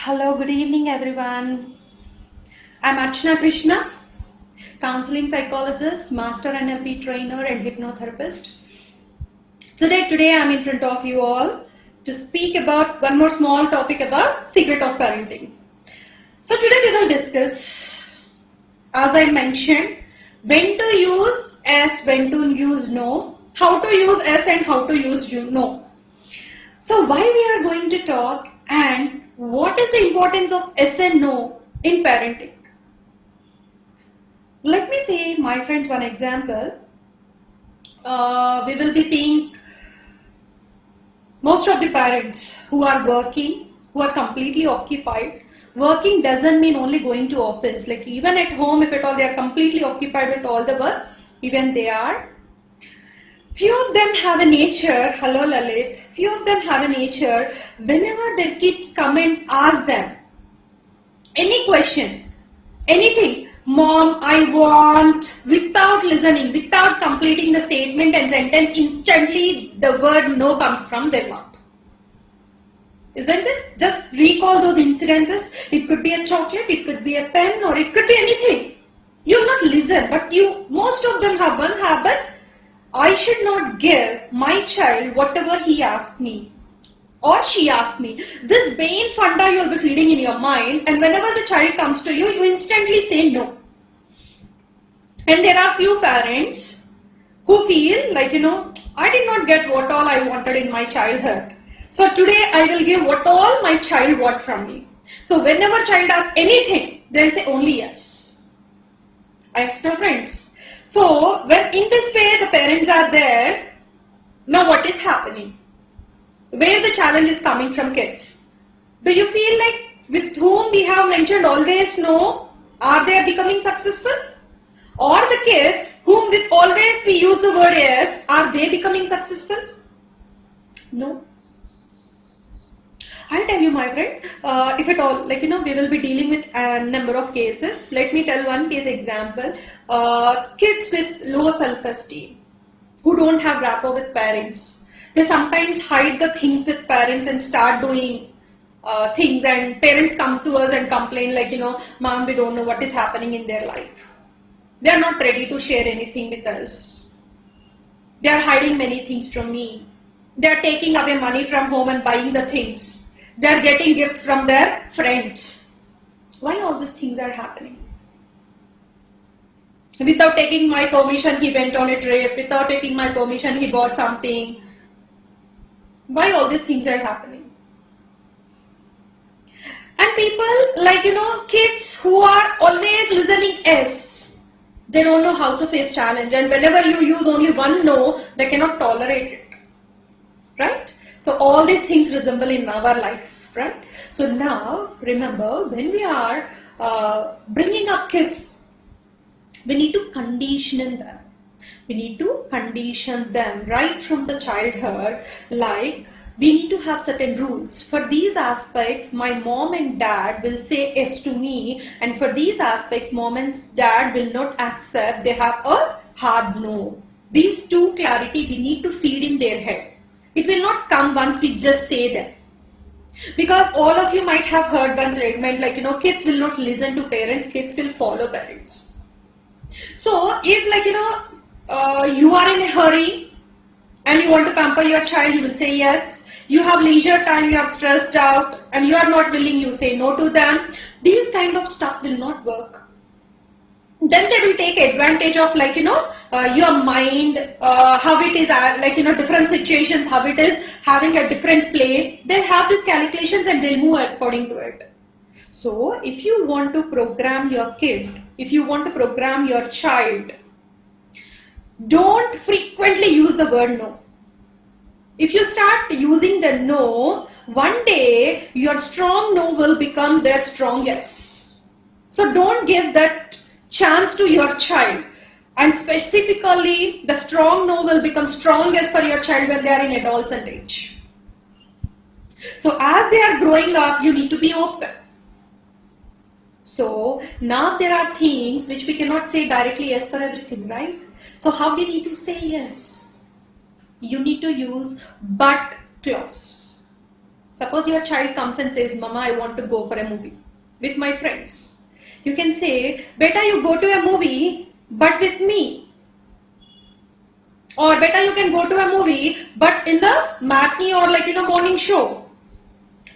Hello, good evening, everyone. I'm Archana Krishna, counseling psychologist, master NLP trainer, and hypnotherapist. Today I'm in front of you all to speak about one more small topic about secret of parenting. So today we will discuss, as I mentioned, when to use S, when to use no, how to use S and how to use no. So why we are going to talk and what is the importance of S and no in parenting? Let me say, my friends, one example. We will be seeing most of the parents who are working, who are completely occupied. Working doesn't mean only going to office. Like even at home, if at all they are completely occupied with all the work, even they are. Few of them have a nature, hello Lalit, few of them have a nature, whenever their kids come and ask them any question, anything, mom, I want, without listening, without completing the statement and sentence, instantly the word no comes from their mouth. Isn't it? Just recall those incidences. It could be a chocolate, it could be a pen, or it could be anything. You'll not listen, but most of them have one habit. I should not give my child whatever he asks me or she asks me. This vain funda you'll be feeding in your mind, and whenever the child comes to you, you instantly say no. And there are few parents who feel like, I did not get what all I wanted in my childhood. So today I will give what all my child wants from me. So whenever child asks anything, they'll say only yes. Yes, my friends. So when in this way the parents are there, now what is happening? Where the challenge is coming from kids? Do you feel like with whom we have mentioned always no, are they becoming successful? Or the kids whom with always we use the word yes, are they becoming successful? No. I'll tell you, my friends, if at all, we will be dealing with a number of cases. Let me tell one case example. Kids with low self-esteem who don't have rapport with parents. They sometimes hide the things with parents and start doing things, and parents come to us and complain like, mom, we don't know what is happening in their life. They are not ready to share anything with us. They are hiding many things from me. They are taking away money from home and buying the things. They are getting gifts from their friends. Why all these things are happening? Without taking my permission, he went on a trip. Without taking my permission, he bought something. Why all these things are happening? And people kids who are always listening yes, they don't know how to face challenge. And whenever you use only one no, they cannot tolerate it. Right? So all these things resemble in our life, right? So now, remember, when we are bringing up kids, we need to condition them. We need to condition them right from the childhood, like we need to have certain rules. For these aspects, my mom and dad will say yes to me, and for these aspects, mom and dad will not accept. They have a hard no. These two clarity we need to feed in their head. It will not come once we just say them. Because all of you might have heard one statement like, kids will not listen to parents, kids will follow parents. So if you are in a hurry and you want to pamper your child, you will say yes. You have leisure time, you are stressed out and you are not willing, you say no to them. These kind of stuff will not work. Then they will take advantage of your mind, how it is different situations, how it is having a different play. They'll have these calculations and they'll move according to it. So if you want to program your kid, if you want to program your child, don't frequently use the word no. If you start using the no, one day your strong no will become their strong yes. So don't give that chance to your child, and specifically the strong no will become strong yes for your child when they are in adolescent age. So as they are growing up, you need to be open. So now there are things which we cannot say directly yes for everything, right? So how we need to say yes? You need to use but clause. Suppose your child comes and says, Mama, I want to go for a movie with my friends. You can say, Beta, you go to a movie, but with me. Or Beta, you can go to a movie, but in the matinee or morning show.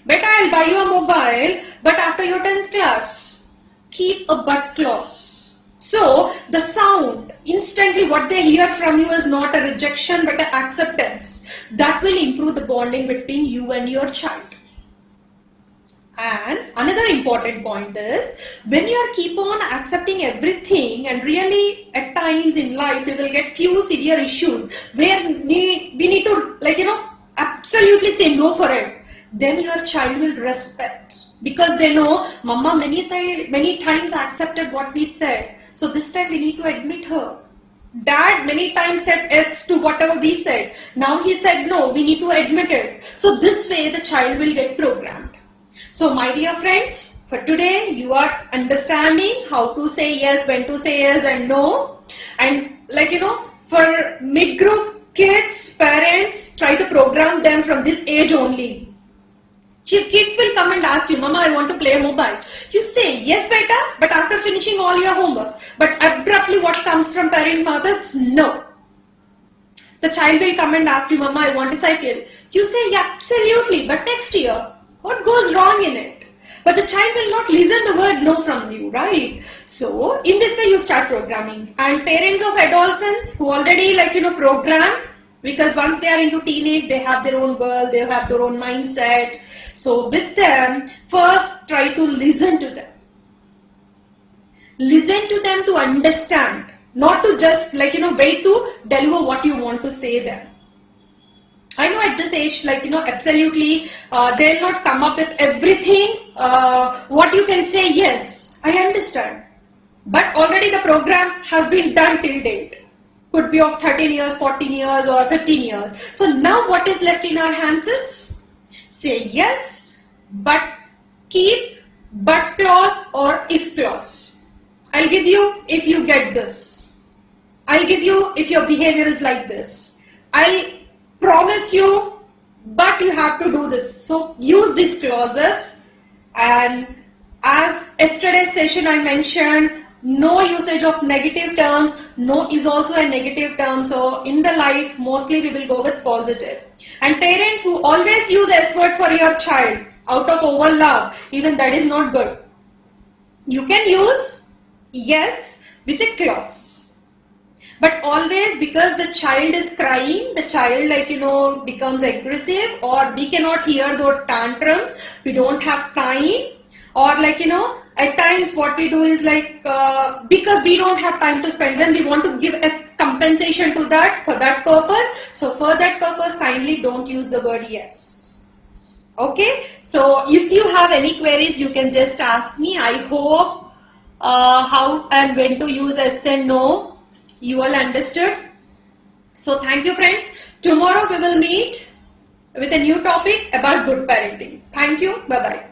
Beta, I'll buy you a mobile, but after your 10th class. Keep a but clause. So, the sound, instantly what they hear from you is not a rejection but an acceptance. That will improve the bonding between you and your child. And another important point is, when you keep on accepting everything, and really at times in life we will get few severe issues where we need to absolutely say no for it, then your child will respect, because they know Mama many times accepted what we said, so this time we need to admit her. Dad many times said yes to whatever we said, now he said no, we need to admit it. So this way the child will get programmed. So my dear friends, for today you are understanding how to say yes, when to say yes and no. And for mid-group kids, parents, try to program them from this age only. Kids will come and ask you, Mama, I want to play a mobile. You say, yes beta, but after finishing all your homeworks. But abruptly what comes from parent mothers? No. The child will come and ask you, Mama, I want a cycle. You say, yeah, absolutely, but next year. What goes wrong in it? But the child will not listen the word no from you, right? So, in this way you start programming. And parents of adolescents who already program, because once they are into teenage, they have their own world, they have their own mindset. So, with them, first try to listen to them. Listen to them to understand, not to just wait to deliver what you want to say them. I know at this age, absolutely, they'll not come up with everything, what you can say, yes, I understand. But already the program has been done till date. Could be of 13 years, 14 years or 15 years. So now what is left in our hands is, say yes, but keep but clause or if clause. I'll give you if you get this. I'll give you if your behavior is like this. I'll promise you, but you have to do this. So use these clauses. And as yesterday's session I mentioned, no usage of negative terms. No is also a negative term. So in the life, mostly we will go with positive. And parents who always use S word for your child out of over love, even that is not good. You can use yes with a clause. But always, because the child is crying, the child becomes aggressive, or we cannot hear those tantrums, we don't have time, or at times what we do is because we don't have time to spend them, we want to give a compensation to that for that purpose. So for that purpose, kindly don't use the word yes. Okay, so if you have any queries, you can just ask me. I hope how and when to use yes and no you all understood. So thank you friends. Tomorrow we will meet with a new topic about good parenting. Thank you. Bye bye.